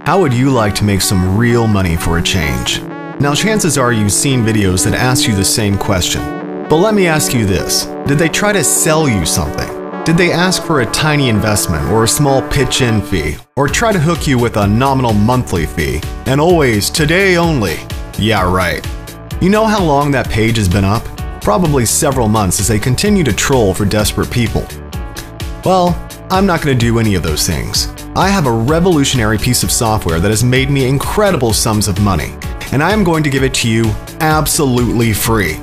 How would you like to make some real money for a change? Now, chances are you've seen videos that ask you the same question. But let me ask you this. Did they try to sell you something? Did they ask for a tiny investment or a small pitch-in fee? Or try to hook you with a nominal monthly fee? And always, today only. Yeah, right. You know how long that page has been up? Probably several months as they continue to troll for desperate people. Well, I'm not going to do any of those things. I have a revolutionary piece of software that has made me incredible sums of money, and I am going to give it to you absolutely free.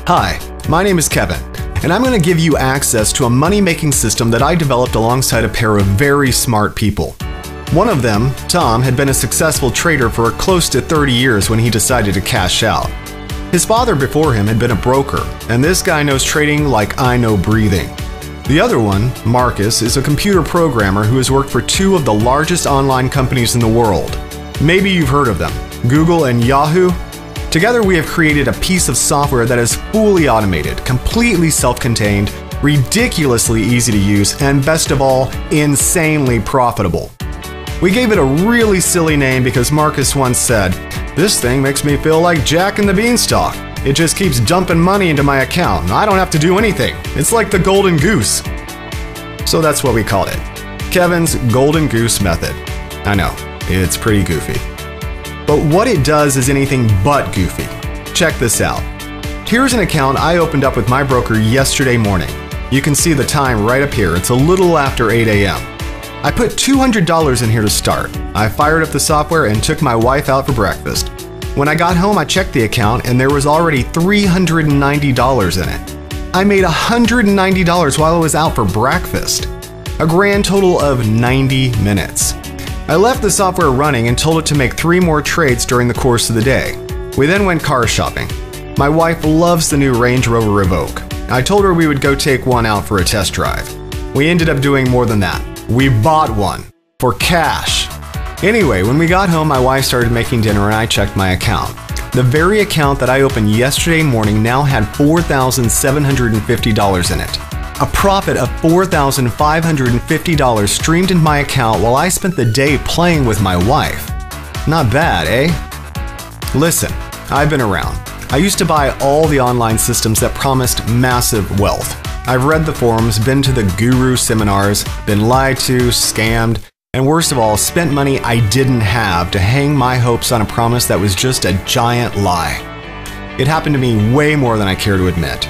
Hi, my name is Kevin, and I'm going to give you access to a money-making system that I developed alongside a pair of very smart people. One of them, Tom, had been a successful trader for close to 30 years when he decided to cash out. His father before him had been a broker, and this guy knows trading like I know breathing. The other one, Marcus, is a computer programmer who has worked for two of the largest online companies in the world. Maybe you've heard of them, Google and Yahoo. Together we have created a piece of software that is fully automated, completely self-contained, ridiculously easy to use, and best of all, insanely profitable. We gave it a really silly name because Marcus once said, "This thing makes me feel like Jack and the Beanstalk. It just keeps dumping money into my account, and I don't have to do anything. It's like the Golden Goose." So that's what we called it. Kevin's Golden Goose Method. I know, it's pretty goofy. But what it does is anything but goofy. Check this out. Here's an account I opened up with my broker yesterday morning. You can see the time right up here. It's a little after 8 a.m. I put $200 in here to start. I fired up the software and took my wife out for breakfast. When I got home, I checked the account and there was already $390 in it. I made $190 while I was out for breakfast. A grand total of 90 minutes. I left the software running and told it to make 3 more trades during the course of the day. We then went car shopping. My wife loves the new Range Rover Evoque. I told her we would go take one out for a test drive. We ended up doing more than that. We bought one. For cash. Anyway, when we got home, my wife started making dinner and I checked my account. The very account that I opened yesterday morning now had $4,750 in it. A profit of $4,550 streamed into my account while I spent the day playing with my wife. Not bad, eh? Listen, I've been around. I used to buy all the online systems that promised massive wealth. I've read the forums, been to the guru seminars, been lied to, scammed, and worst of all, spent money I didn't have to hang my hopes on a promise that was just a giant lie. It happened to me way more than I care to admit.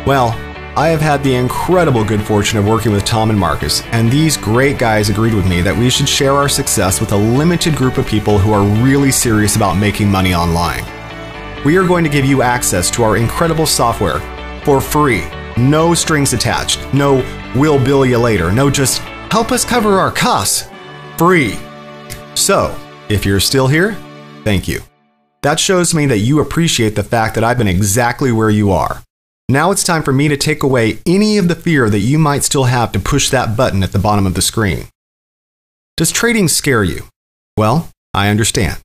Well, I have had the incredible good fortune of working with Tom and Marcus, and these great guys agreed with me that we should share our success with a limited group of people who are really serious about making money online. We are going to give you access to our incredible software for free. No strings attached. No, we'll bill you later. No, just help us cover our costs. Free. So, if you're still here, thank you. That shows me that you appreciate the fact that I've been exactly where you are. Now it's time for me to take away any of the fear that you might still have to push that button at the bottom of the screen. Does trading scare you? Well, I understand.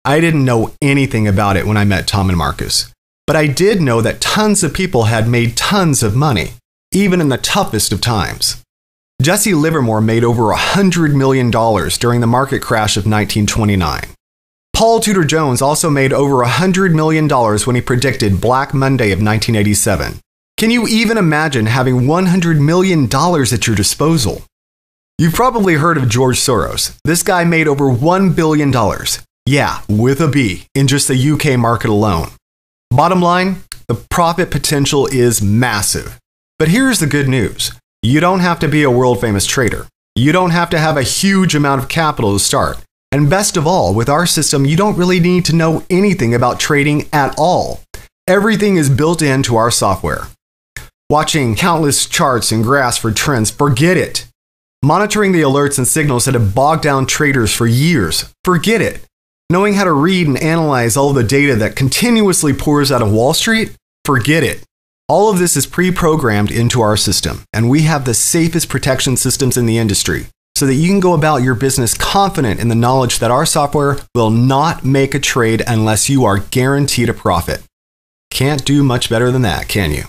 I didn't know anything about it when I met Tom and Marcus. But I did know that tons of people had made tons of money, even in the toughest of times. Jesse Livermore made over $100 million during the market crash of 1929. Paul Tudor Jones also made over $100 million when he predicted Black Monday of 1987. Can you even imagine having $100 million at your disposal? You've probably heard of George Soros. This guy made over $1 billion. Yeah, with a B, in just the UK market alone. Bottom line, the profit potential is massive. But here's the good news. You don't have to be a world-famous trader. You don't have to have a huge amount of capital to start. And best of all, with our system, you don't really need to know anything about trading at all. Everything is built into our software. Watching countless charts and graphs for trends, forget it. Monitoring the alerts and signals that have bogged down traders for years, forget it. Knowing how to read and analyze all the data that continuously pours out of Wall Street? Forget it. All of this is pre-programmed into our system, and we have the safest protection systems in the industry, so that you can go about your business confident in the knowledge that our software will not make a trade unless you are guaranteed a profit. Can't do much better than that, can you?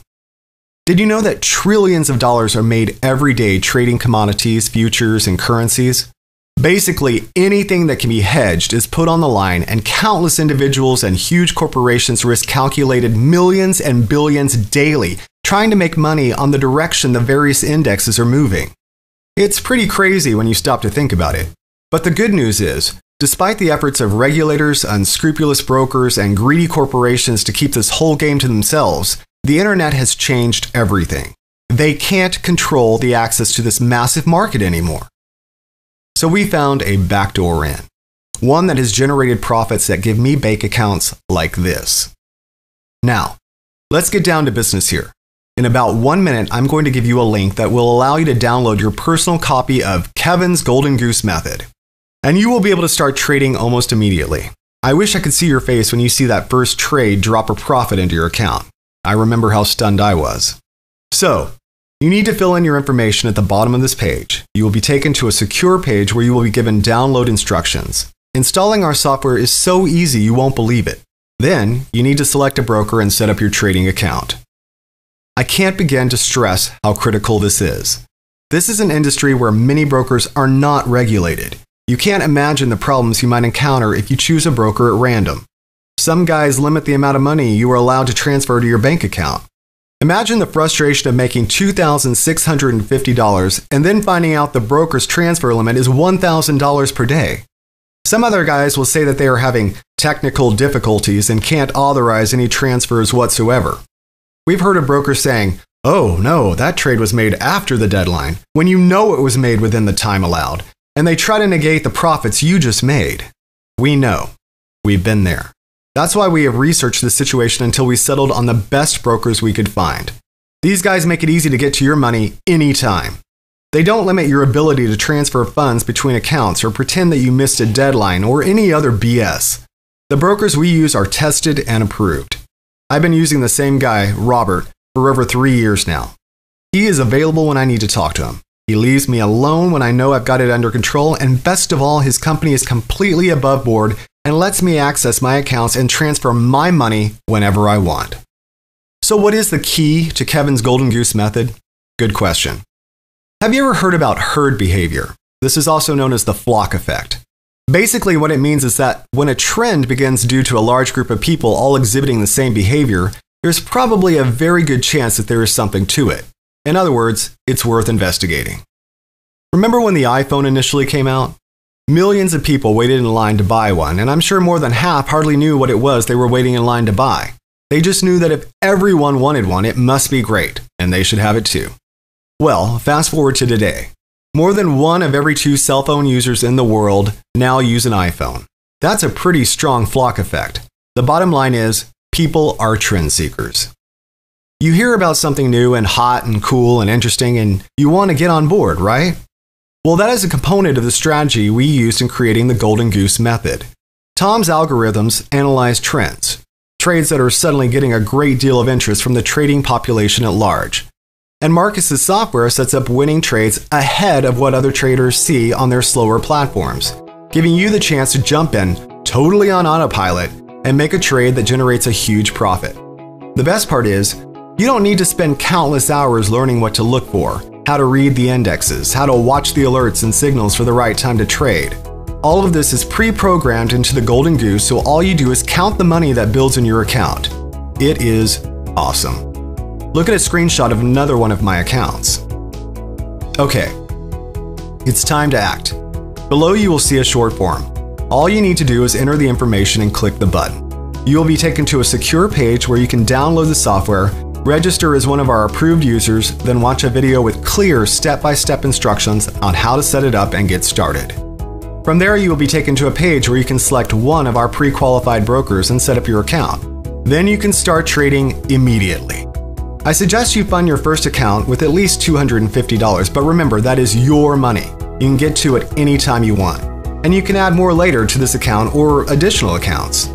Did you know that trillions of dollars are made every day trading commodities, futures, and currencies? Basically, anything that can be hedged is put on the line, and countless individuals and huge corporations risk calculated millions and billions daily trying to make money on the direction the various indexes are moving. It's pretty crazy when you stop to think about it. But the good news is, despite the efforts of regulators, unscrupulous brokers, and greedy corporations to keep this whole game to themselves, the internet has changed everything. They can't control the access to this massive market anymore. So we found a backdoor in, one that has generated profits that give me bank accounts like this. Now, let's get down to business here. In about 1 minute, I'm going to give you a link that will allow you to download your personal copy of Kevin's Golden Goose Method, and you will be able to start trading almost immediately. I wish I could see your face when you see that first trade drop a profit into your account. I remember how stunned I was. So, you need to fill in your information at the bottom of this page. You will be taken to a secure page where you will be given download instructions. Installing our software is so easy you won't believe it. Then, you need to select a broker and set up your trading account. I can't begin to stress how critical this is. This is an industry where many brokers are not regulated. You can't imagine the problems you might encounter if you choose a broker at random. Some guys limit the amount of money you are allowed to transfer to your bank account. Imagine the frustration of making $2,650 and then finding out the broker's transfer limit is $1,000 per day. Some other guys will say that they are having technical difficulties and can't authorize any transfers whatsoever. We've heard of brokers saying, "Oh no, that trade was made after the deadline," when you know it was made within the time allowed, and they try to negate the profits you just made. We know. We've been there. That's why we have researched the situation until we settled on the best brokers we could find. These guys make it easy to get to your money anytime. They don't limit your ability to transfer funds between accounts or pretend that you missed a deadline or any other BS. The brokers we use are tested and approved. I've been using the same guy, Robert, for over 3 years now. He is available when I need to talk to him. He leaves me alone when I know I've got it under control, and best of all, his company is completely above board and lets me access my accounts and transfer my money whenever I want. So what is the key to Kevin's Golden Goose Method? Good question. Have you ever heard about herd behavior? This is also known as the flock effect. Basically, what it means is that when a trend begins due to a large group of people all exhibiting the same behavior, there's probably a very good chance that there is something to it. In other words, it's worth investigating. Remember when the iPhone initially came out? Millions of people waited in line to buy one, and I'm sure more than half hardly knew what it was they were waiting in line to buy. They just knew that if everyone wanted one, it must be great, and they should have it too. Well, fast forward to today. More than 1 of every 2 cell phone users in the world now use an iPhone. That's a pretty strong flock effect. The bottom line is, people are trend seekers. You hear about something new and hot and cool and interesting, and you want to get on board, right? Well, that is a component of the strategy we used in creating the Golden Goose Method. Tom's algorithms analyze trends, trades that are suddenly getting a great deal of interest from the trading population at large. And Marcus's software sets up winning trades ahead of what other traders see on their slower platforms, giving you the chance to jump in totally on autopilot and make a trade that generates a huge profit. The best part is, you don't need to spend countless hours learning what to look for, how to read the indexes, how to watch the alerts and signals for the right time to trade. All of this is pre-programmed into the Golden Goose, so all you do is count the money that builds in your account. It is awesome. Look at a screenshot of another one of my accounts. Okay, it's time to act. Below you will see a short form. All you need to do is enter the information and click the button. You will be taken to a secure page where you can download the software, register as one of our approved users, then watch a video with clear step-by-step instructions on how to set it up and get started. From there, you will be taken to a page where you can select one of our pre-qualified brokers and set up your account. Then you can start trading immediately. I suggest you fund your first account with at least $250, but remember, that is your money. You can get to it anytime you want. And you can add more later to this account or additional accounts.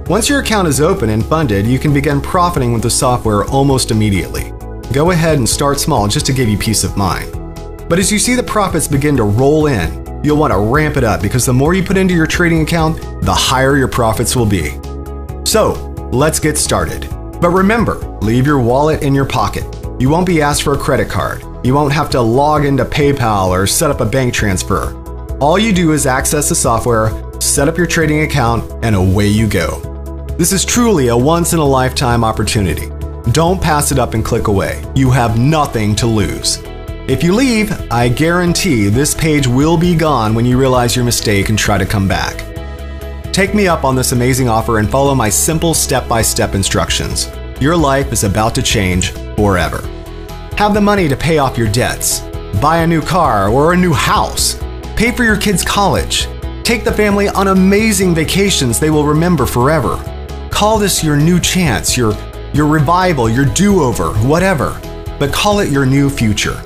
Once your account is open and funded, you can begin profiting with the software almost immediately. Go ahead and start small just to give you peace of mind. But as you see the profits begin to roll in, you'll want to ramp it up because the more you put into your trading account, the higher your profits will be. So, let's get started. But remember, leave your wallet in your pocket. You won't be asked for a credit card. You won't have to log into PayPal or set up a bank transfer. All you do is access the software, set up your trading account, and away you go. This is truly a once-in-a-lifetime opportunity. Don't pass it up and click away. You have nothing to lose. If you leave, I guarantee this page will be gone when you realize your mistake and try to come back. Take me up on this amazing offer and follow my simple step-by-step instructions. Your life is about to change forever. Have the money to pay off your debts, buy a new car or a new house, pay for your kids' college, take the family on amazing vacations they will remember forever. Call this your new chance, your revival, your do-over, whatever, but call it your new future.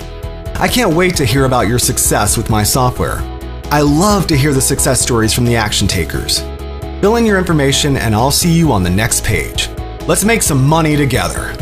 I can't wait to hear about your success with my software. I love to hear the success stories from the action takers. Fill in your information and I'll see you on the next page. Let's make some money together.